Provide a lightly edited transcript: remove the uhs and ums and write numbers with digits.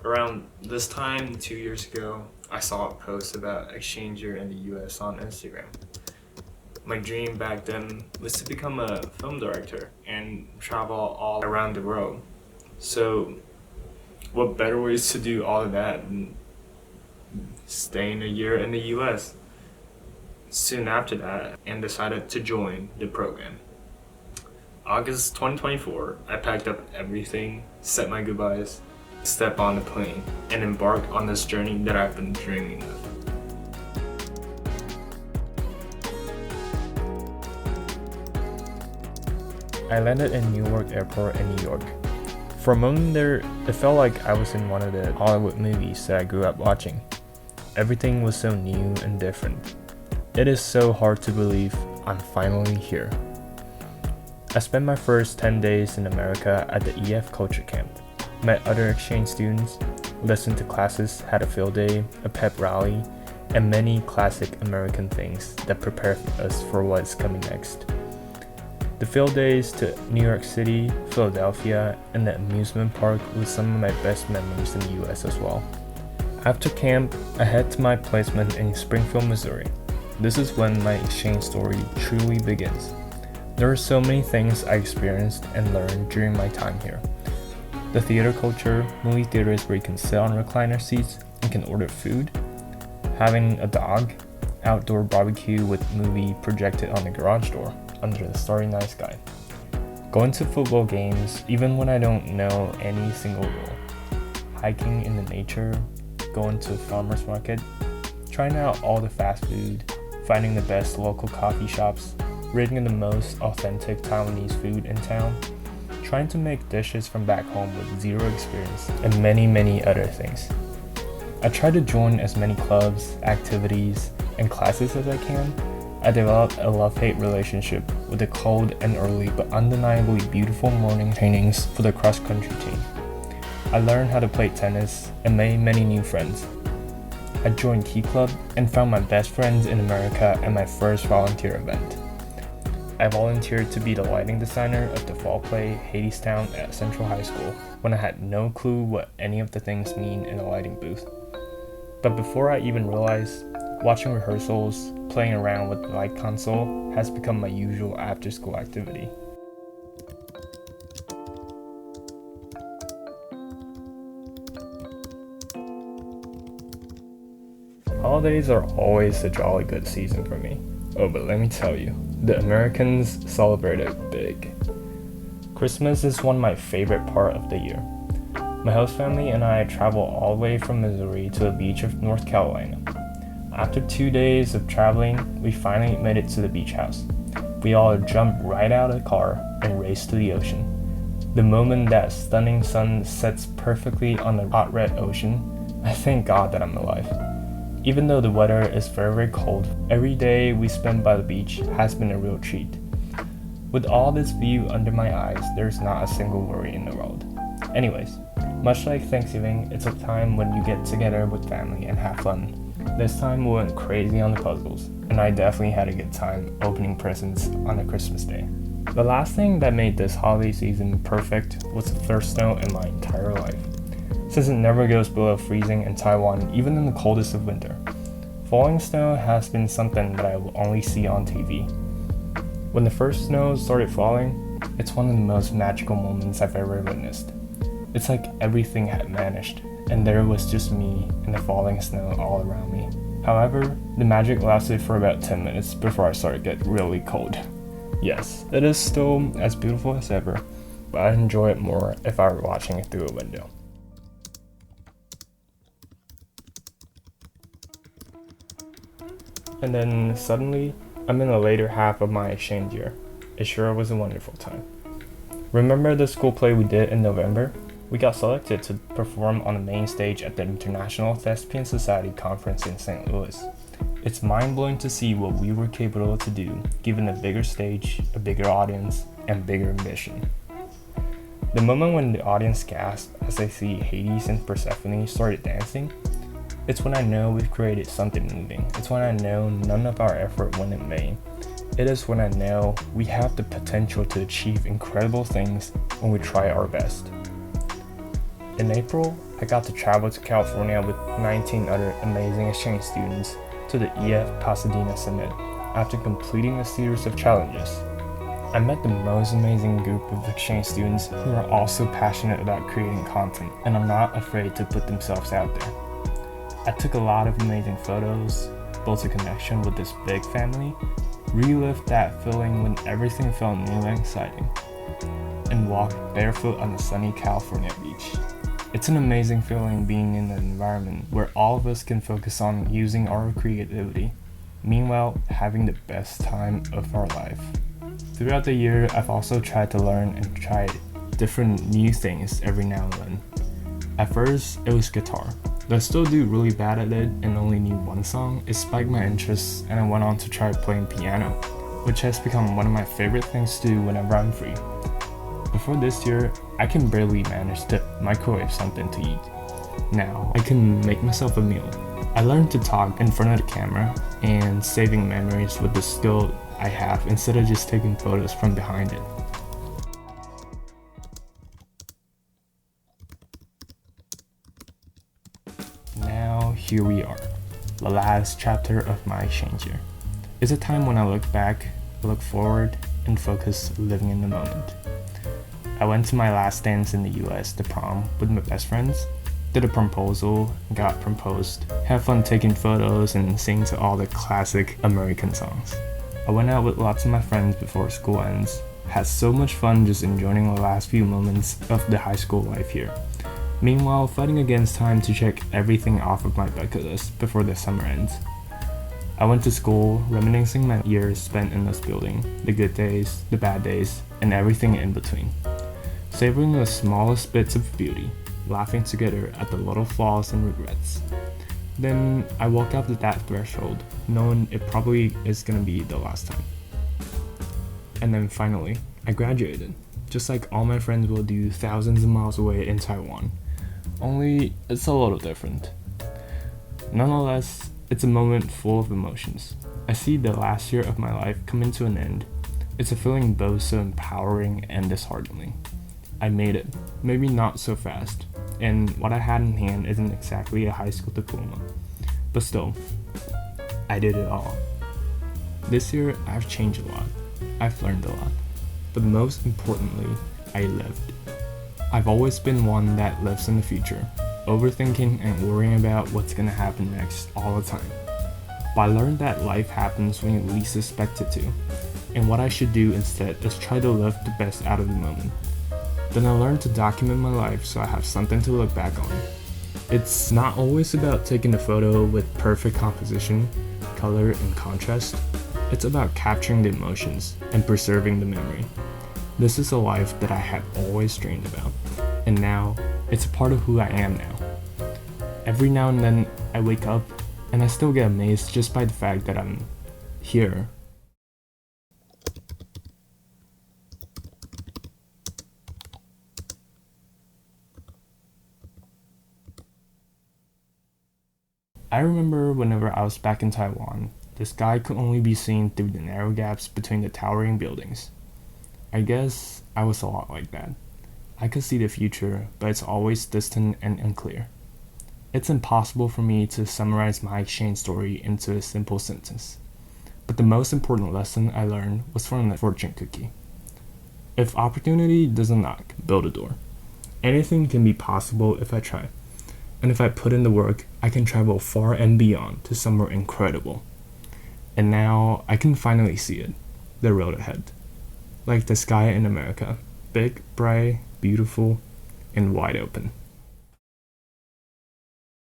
Around this time, 2 years ago, I saw a post about exchange year in the US on Instagram. My dream back then was to become a film director and travel all around the world. So, what better ways to do all of that than staying a year in the US? Soon after that, and decided to join the program. August 2024, I packed up everything, said my goodbyes, stepped on the plane, and embarked on this journey that I've been dreaming of. I landed in Newark Airport in New York. For a moment there, it felt like I was in one of the Hollywood movies that I grew up watching. Everything was so new and different. It is so hard to believe I'm finally here. I spent my first 10 days in America at the EF Culture Camp, met other exchange students, listened to classes, had a field day, a pep rally, and many classic American things that prepare us for what's coming next. The field days to New York City, Philadelphia, and the amusement park was some of my best memories in the US as well. After camp, I head to my placement in Springfield, Missouri. This is when my exchange story truly begins. There are so many things I experienced and learned during my time here. The theater culture, movie theaters where you can sit on recliner seats and can order food, having a dog, outdoor barbecue with movie projected on the garage door under the starry night sky, going to football games even when I don't know any single rule, hiking in the nature, going to a farmer's market, trying out all the fast food, finding the best local coffee shops, rating the most authentic Taiwanese food in town, trying to make dishes from back home with zero experience, and many other things. I try to join as many clubs, activities, and classes as I can. I developed a love-hate relationship with the cold and early but undeniably beautiful morning trainings for the cross-country team. I learned how to play tennis and made many new friends. I joined Key Club and found my best friends in America at my first volunteer event. I volunteered to be the lighting designer of the fall play Hadestown at Central High School when I had no clue what any of the things mean in a lighting booth. But before I even realized, watching rehearsals, playing around with the light console has become my usual after-school activity. Holidays are always a jolly good season for me. Oh, but let me tell you, the Americans celebrate it big. Christmas is one of my favorite part of the year. My host family and I travel all the way from Missouri to the beach of North Carolina. After 2 days of traveling, we finally made it to the beach house. We all jumped right out of the car and raced to the ocean. The moment that stunning sun sets perfectly on the hot red ocean, I thank God that I'm alive. Even though the weather is very cold, every day we spend by the beach has been a real treat. With all this view under my eyes, there's not a single worry in the world. Anyways, much like Thanksgiving, it's a time when you get together with family and have fun. This time we went crazy on the puzzles, and I definitely had a good time opening presents on a Christmas day. The last thing that made this holiday season perfect was the first snow in my entire life. Since it never goes below freezing in Taiwan, even in the coldest of winter, falling snow has been something that I will only see on TV. When the first snow started falling, it's one of the most magical moments I've ever witnessed. It's like everything had vanished, and there was just me and the falling snow all around me. However, the magic lasted for about 10 minutes before I started to get really cold. Yes, it is still as beautiful as ever, but I'd enjoy it more if I were watching it through a window. And then suddenly, I'm in the later half of my exchange year. It sure was a wonderful time. Remember the school play we did in November? We got selected to perform on the main stage at the International Thespian Society Conference in St. Louis. It's mind-blowing to see what we were capable to do, given a bigger stage, a bigger audience, and bigger ambition. The moment when the audience gasped as they see Hades and Persephone started dancing, it's when I know we've created something moving. It's when I know none of our effort went in vain. It is when I know we have the potential to achieve incredible things when we try our best. In April, I got to travel to California with 19 other amazing exchange students to the EF Pasadena Summit after completing a series of challenges. I met the most amazing group of exchange students who are also passionate about creating content and are not afraid to put themselves out there. I took a lot of amazing photos, built a connection with this big family, relived that feeling when everything felt new and exciting, and walked barefoot on the sunny California beach. It's an amazing feeling being in an environment where all of us can focus on using our creativity, meanwhile having the best time of our life. Throughout the year, I've also tried to learn and try different new things every now and then. At first, it was guitar. Though I still do really bad at it and only knew one song, it spiked my interest and I went on to try playing piano, which has become one of my favorite things to do whenever I'm free. Before this year, I can barely manage to microwave something to eat. Now, I can make myself a meal. I learned to talk in front of the camera and saving memories with the skill I have instead of just taking photos from behind it. Now, here we are, the last chapter of my exchange year. It's a time when I look back, look forward, and focus living in the moment. I went to my last dance in the US, the prom, with my best friends, did a proposal, got proposed, had fun taking photos and singing to all the classic American songs. I went out with lots of my friends before school ends, had so much fun just enjoying the last few moments of the high school life here. Meanwhile, fighting against time to check everything off of my bucket list before the summer ends. I went to school, reminiscing my years spent in this building, the good days, the bad days, and everything in between. Savoring the smallest bits of beauty, laughing together at the little flaws and regrets. Then I walk up to that threshold, knowing it probably is gonna be the last time. And then finally, I graduated, just like all my friends will do thousands of miles away in Taiwan. Only it's a little different. Nonetheless, it's a moment full of emotions. I see the last year of my life coming to an end. It's a feeling both so empowering and disheartening. I made it, maybe not so fast, and what I had in hand isn't exactly a high school diploma. But still, I did it all. This year, I've changed a lot. I've learned a lot. But most importantly, I lived. I've always been one that lives in the future, overthinking and worrying about what's gonna happen next all the time. But I learned that life happens when you least expect it to, and what I should do instead is try to live the best out of the moment. Then I learned to document my life so I have something to look back on. It's not always about taking a photo with perfect composition, color, and contrast. It's about capturing the emotions and preserving the memory. This is a life that I have always dreamed about, and now it's a part of who I am now. Every now and then I wake up and I still get amazed just by the fact that I'm here. I remember whenever I was back in Taiwan, the sky could only be seen through the narrow gaps between the towering buildings. I guess I was a lot like that. I could see the future, but it's always distant and unclear. It's impossible for me to summarize my exchange story into a simple sentence. But the most important lesson I learned was from the fortune cookie. If opportunity doesn't knock, build a door. Anything can be possible if I try. And if I put in the work, I can travel far and beyond to somewhere incredible. And now I can finally see it, the road ahead. Like the sky in America, big, bright, beautiful, and wide open.